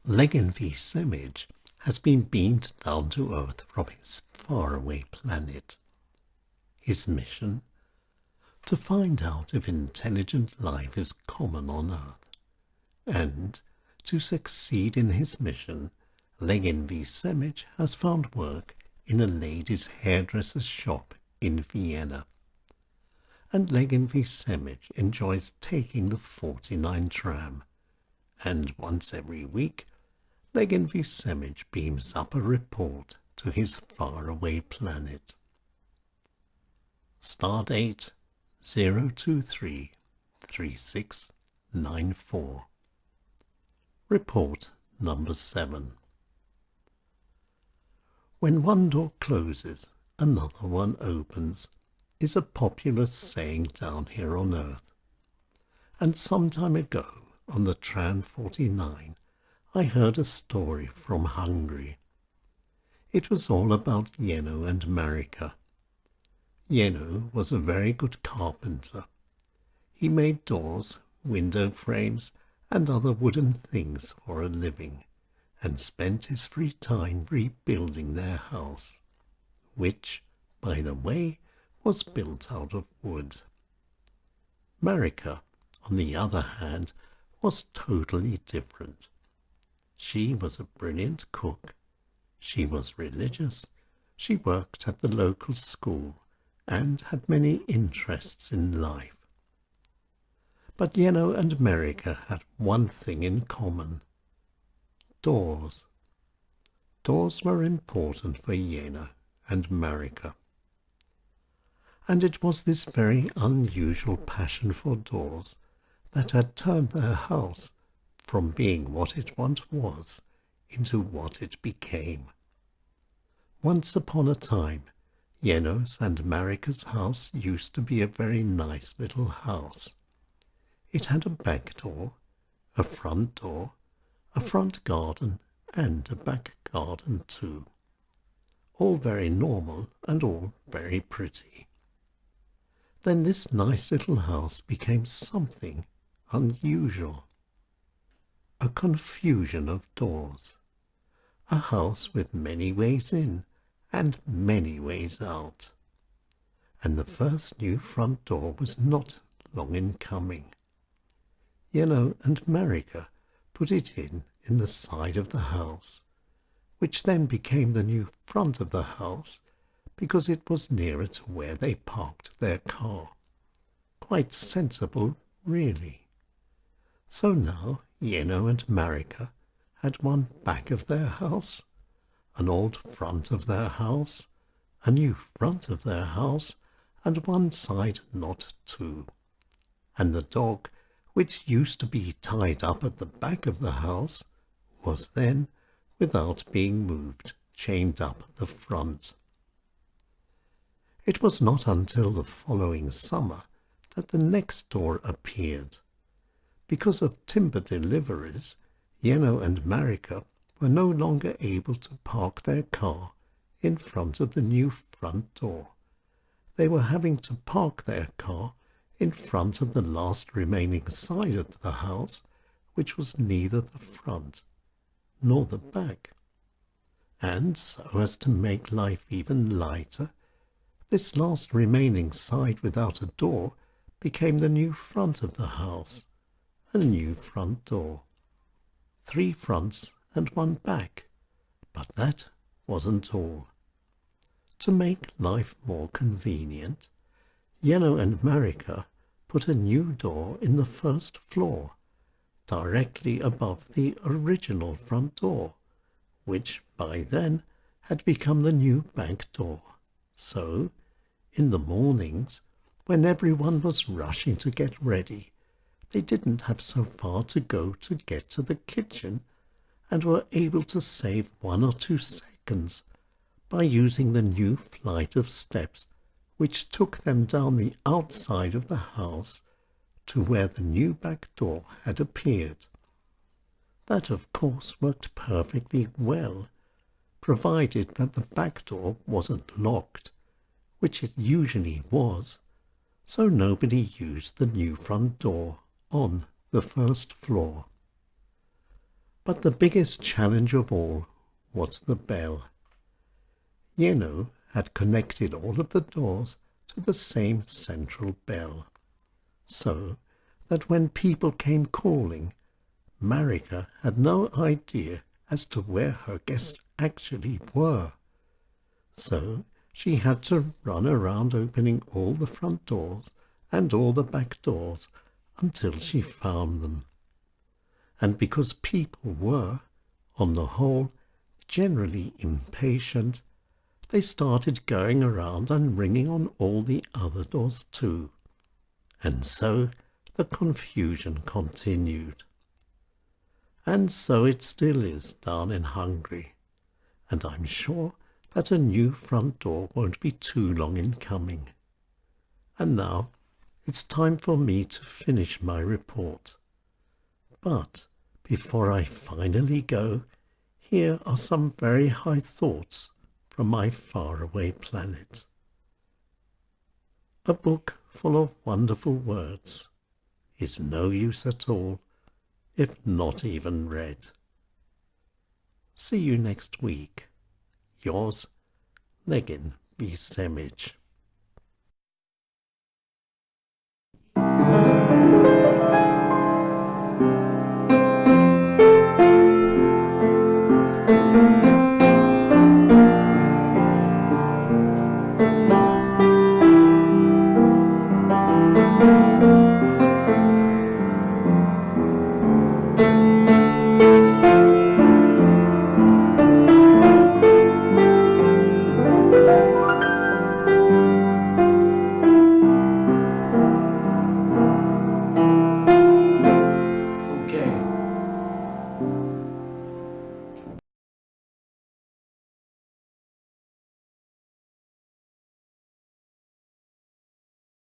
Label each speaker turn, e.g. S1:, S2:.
S1: Legin V SEMAJ has been beamed down to Earth from his faraway planet. His mission? To find out if intelligent life is common on Earth. And, to succeed in his mission, Legin V SEMAJ has found work in a ladies' hairdresser's shop in Vienna. And Legin V SEMAJ enjoys taking the 49 tram. And once every week, Legin V SEMAJ beams up a report to his faraway planet. Stardate 0233694. Report number 7. When one door closes, another one opens, is a popular saying down here on Earth. And some time ago, on the tram 49, I heard a story from Hungary. It was all about Jenno and Marika. Jenno was a very good carpenter. He made doors, window frames, and other wooden things for a living, and spent his free time rebuilding their house, which, by the way, was built out of wood. Marika, on the other hand, was totally different. She was a brilliant cook. She was religious. She worked at the local school and had many interests in life. But Jenno and Marika had one thing in common: doors. Doors were important for Jenno and Marika. And it was this very unusual passion for doors that had turned their house from being what it once was into what it became. Once upon a time, Jenno's and Marika's house used to be a very nice little house. It had a back door, a front door, a front garden, and a back garden too. All very normal and all very pretty. Then this nice little house became something unusual. A confusion of doors. A house with many ways in and many ways out. And the first new front door was not long in coming. Jenno and Marika put it in the side of the house, which then became the new front of the house because it was nearer to where they parked their car. Quite sensible, really. So now Jenno and Marika had one back of their house, an old front of their house, a new front of their house, and one side not too. And the dog, which used to be tied up at the back of the house, was then, without being moved, chained up at the front. It was not until the following summer that the next door appeared. Because of timber deliveries, Jenno and Marika were no longer able to park their car in front of the new front door. They were having to park their car in front of the last remaining side of the house, which was neither the front nor the back. And so as to make life even lighter, this last remaining side without a door became the new front of the house, a new front door. 3 fronts and 1 back, but that wasn't all. To make life more convenient, Jenno and Marika put a new door in the first floor, directly above the original front door, which by then had become the new back door. So, in the mornings, when everyone was rushing to get ready, they didn't have so far to go to get to the kitchen, and were able to save 1 or 2 seconds by using the new flight of steps which took them down the outside of the house to where the new back door had appeared. That, of course, worked perfectly well, provided that the back door wasn't locked, which it usually was, so nobody used the new front door on the first floor. But the biggest challenge of all was the bell. Yeno had connected all of the doors to the same central bell, so that when people came calling, Marika had no idea as to where her guests actually were. So she had to run around opening all the front doors and all the back doors until she found them. And because people were, on the whole, generally impatient, they started going around and ringing on all the other doors too. And so the confusion continued. And so it still is down in Hungary, and I'm sure that a new front door won't be too long in coming. And now it's time for me to finish my report. But before I finally go, here are some very high thoughts from my faraway planet. A book full of wonderful words is no use at all if not even read. See you next week. Yours, Legin V SEMAJ.